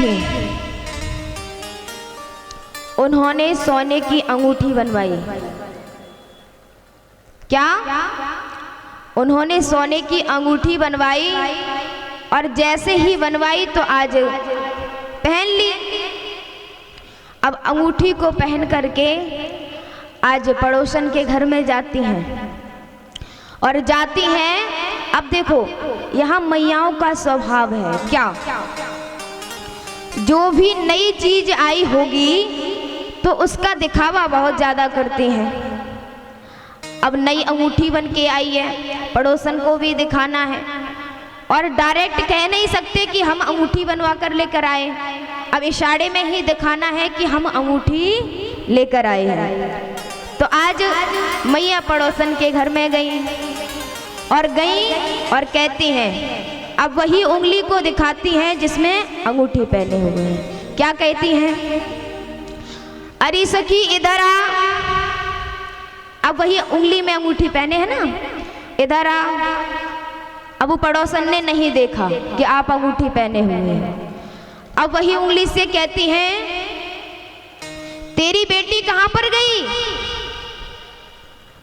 थी, उन्होंने सोने की अंगूठी बनवाई। क्या? उन्होंने सोने की अंगूठी बनवाई, और जैसे ही बनवाई तो आज पहन ली। अब अंगूठी को पहन करके आज पड़ोसन के घर में जाती हैं, और जाती हैं। अब देखो यहाँ मैयाओं का स्वभाव है क्या, जो भी नई चीज आई होगी तो उसका दिखावा बहुत ज्यादा करती हैं। अब नई अंगूठी बन के आई है, पड़ोसन को भी दिखाना है, और डायरेक्ट कह नहीं सकते कि हम अंगूठी बनवा कर लेकर आए। अब इशारे में ही दिखाना है कि हम अंगूठी लेकर आए हैं। तो आज मैया पड़ोसन के घर में गई और कहती हैं, अब वही उंगली को दिखाती हैं जिसमें अंगूठी पहने हुए हैं। क्या कहती हैं? अरे सखी इधर आ। अब वही उंगली में अंगूठी पहने हैं ना, इधर आ। अब वो पड़ोसन ने नहीं देखा कि आप अंगूठी पहने हुए हैं। अब वही उंगली से कहती हैं, तेरी बेटी कहाँ पर गई?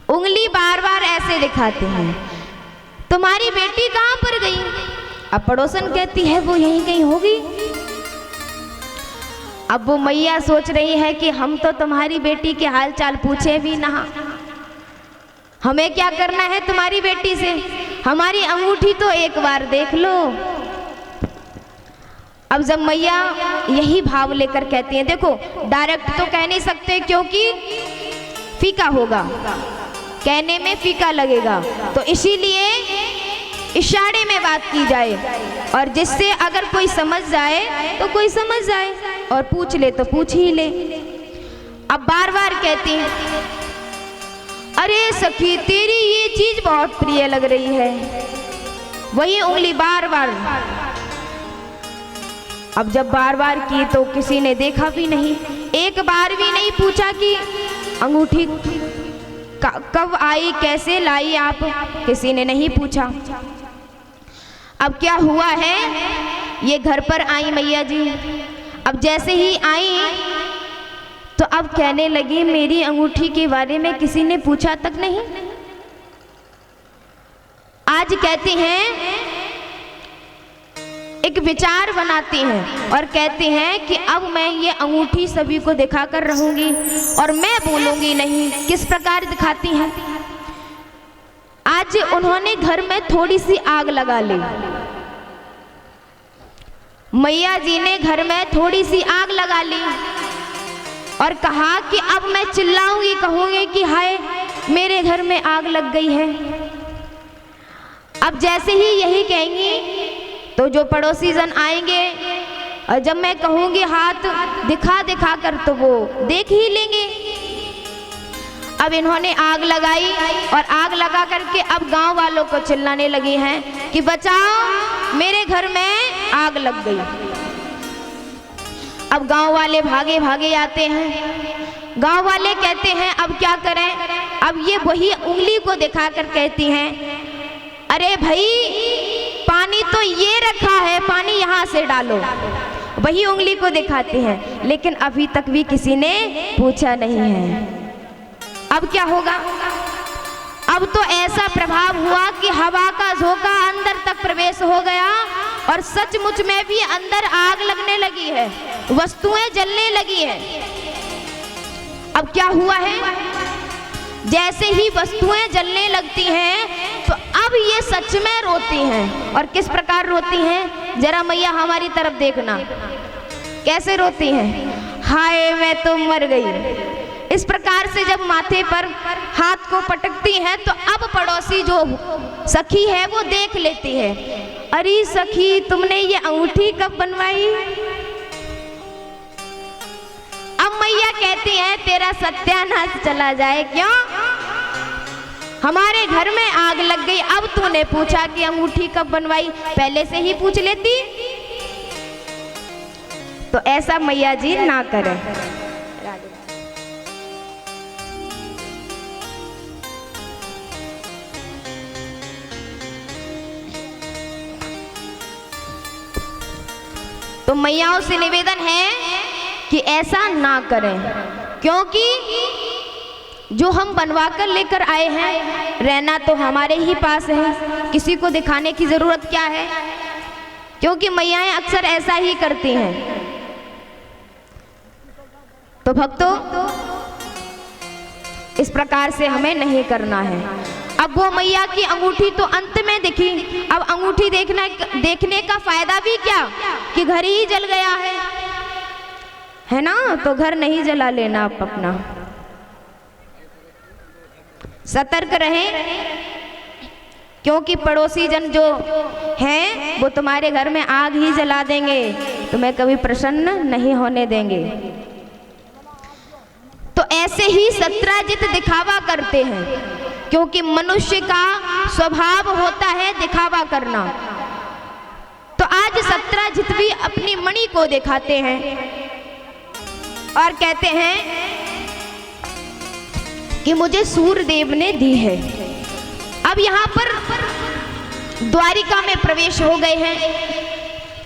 उंगली बार बार ऐसे दिखाते हैं, तुम्हारी बेटी कहाँ पर गई? अब पड़ोसन कहती है, वो यहीं कहीं होगी। अब वो मैया सोच रही है कि हम तो तुम्हारी बेटी के हाल चाल पूछे भी ना, हमें क्या करना है तुम्हारी बेटी से, हमारी अंगूठी तो एक बार देख लो। अब जब मैया यही भाव लेकर कहती हैं, देखो डायरेक्ट तो कह नहीं सकते क्योंकि फीका होगा, कहने में फीका लगेगा, तो इसीलिए इशारे में बात की जाए, और जिससे अगर कोई समझ जाए तो कोई समझ जाए, और पूछ ले तो पूछ ही ले। अब बार बार कहती हैं, अरे सखी तेरी ये चीज बहुत प्रिय लग रही है। वही उंगली बार बार। अब जब बार बार की तो किसी ने देखा भी नहीं, एक बार भी नहीं पूछा कि अंगूठी कब आई, कैसे लाई आप, किसी ने नहीं पूछा। अब क्या हुआ है, ये घर पर आई मैया जी। अब जैसे ही आई तो अब कहने लगी, मेरी अंगूठी के बारे में किसी ने पूछा तक नहीं। आज कहती हैं, एक विचार बनाती हैं और कहती हैं कि अब मैं ये अंगूठी सभी को दिखाकर रहूंगी और मैं बोलूंगी नहीं। किस प्रकार दिखाती हैं? आज उन्होंने घर में थोड़ी सी आग लगा ली। मैया जी ने घर में थोड़ी सी आग लगा ली और कहा कि अब मैं चिल्लाऊंगी, कहूंगी कि हाय मेरे घर में आग लग गई है। अब जैसे ही यही कहेंगी तो जो पड़ोसी जन आएंगे और जब मैं कहूंगी हाथ दिखा दिखा कर तो वो देख ही लेंगे। अब इन्होंने आग लगाई और आग लगा करके अब गांव वालों को चिल्लाने लगी हैं कि बचाओ मेरे घर में आग लग गई। अब गांव वाले भागे भागे आते हैं। गांव वाले कहते हैं अब क्या करें। अब ये वही उंगली को दिखाकर कहती हैं, अरे भाई पानी तो ये रखा है, पानी यहाँ से डालो। वही उंगली को दिखाती हैं, लेकिन अभी तक भी किसी ने पूछा नहीं है। अब क्या होगा? अब तो ऐसा प्रभाव हुआ कि हवा का झोंका अंदर तक प्रवेश हो गया और सचमुच में भी अंदर आग लगने लगी है, वस्तुएं जलने लगी है। अब क्या हुआ है? जैसे ही वस्तुएं जलने लगती हैं तो अब ये सच में रोती हैं। और किस प्रकार रोती हैं, जरा मैया हमारी तरफ देखना, कैसे रोती हैं। हाय मैं तो मर गई। इस प्रकार से जब माथे पर हाथ को पटकती हैं तो अब पड़ोसी जो सखी है वो देख लेती है, अरे सखी तुमने ये अंगूठी कब बनवाई? अब मैया कहती है तेरा सत्यानाश चला जाए। क्यों? हमारे घर में आग लग गई, अब तूने पूछा कि अंगूठी कब बनवाई, पहले से ही पूछ लेती। तो ऐसा मैया जी ना करें। तो मैयाओं से निवेदन है कि ऐसा ना करें, क्योंकि जो हम बनवा कर लेकर आए हैं रहना तो हमारे ही पास है, किसी को दिखाने की जरूरत क्या है, क्योंकि मैयाएं अक्सर ऐसा ही करती हैं। तो भक्तों, इस प्रकार से हमें नहीं करना है। अब वो मैया की अंगूठी तो अंत में दिखी, अब अंगूठी देखने का फायदा भी क्या कि घर ही जल गया है ना। तो घर नहीं जला लेना, आप अपना सतर्क रहें, क्योंकि पड़ोसी जन जो हैं वो तुम्हारे घर में आग ही जला देंगे, तुम्हें कभी प्रसन्न नहीं होने देंगे। तो ऐसे ही सत्राजित दिखावा करते हैं, क्योंकि मनुष्य का स्वभाव होता है दिखावा करना। तो आज सत्राजित भी अपनी मणि को दिखाते हैं और कहते हैं कि मुझे सूर्यदेव ने दी है। अब यहाँ पर द्वारिका में प्रवेश हो गए हैं।